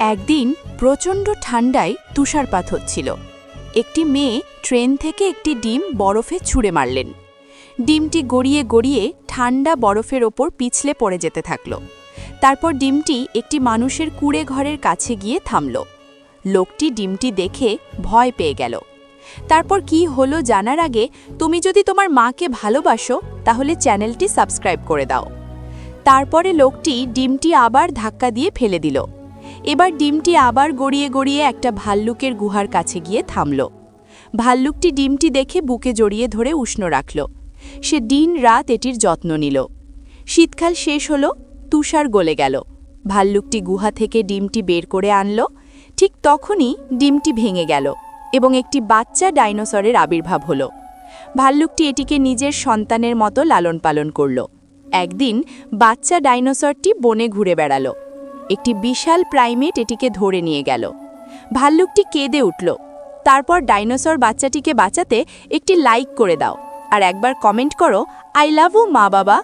একদিন প্রচণ্ড ঠান্ডায় তুষারপাত হচ্ছিল। একটি মেয়ে ট্রেন থেকে একটি ডিম বরফে ছুঁড়ে মারলেন। ডিমটি গড়িয়ে গড়িয়ে ঠান্ডা বরফের ওপর পিছলে পড়ে যেতে থাকল। তারপর ডিমটি একটি মানুষের কুঁড়ে ঘরের কাছে গিয়ে থামল। লোকটি ডিমটি দেখে ভয় পেয়ে গেল। তারপর কি হলো জানার আগে তুমি যদি তোমার মাকে ভালোবাসো তাহলে চ্যানেলটি সাবস্ক্রাইব করে দাও। তারপরে লোকটি ডিমটি আবার ধাক্কা দিয়ে ফেলে দিল। এবার ডিমটি আবার গড়িয়ে গড়িয়ে একটা ভাল্লুকের গুহার কাছে গিয়ে থামল। ভাল্লুকটি ডিমটি দেখে বুকে জড়িয়ে ধরে উষ্ণ রাখল। সে দিন রাত এটির যত্ন নিল। শীতকাল শেষ হলো, তুষার গলে গেল। ভাল্লুকটি গুহা থেকে ডিমটি বের করে আনল। ঠিক তখনই ডিমটি ভেঙে গেল এবং একটি বাচ্চা ডাইনোসরের আবির্ভাব হলো। ভাল্লুকটি এটিকে নিজের সন্তানের মতো লালন পালন করল। একদিন বাচ্চা ডাইনোসরটি বনে ঘুরে বেড়ালো। একটি বিশাল প্রাইমেট এটিকে ধরে নিয়ে গেল। ভাল্লুকটি কেঁদে উঠল। তারপর ডাইনোসর বাচ্চাটিকে বাঁচাতে একটি লাইক করে দাও আর একবার কমেন্ট করো, আই লাভ ইউ মা বাবা।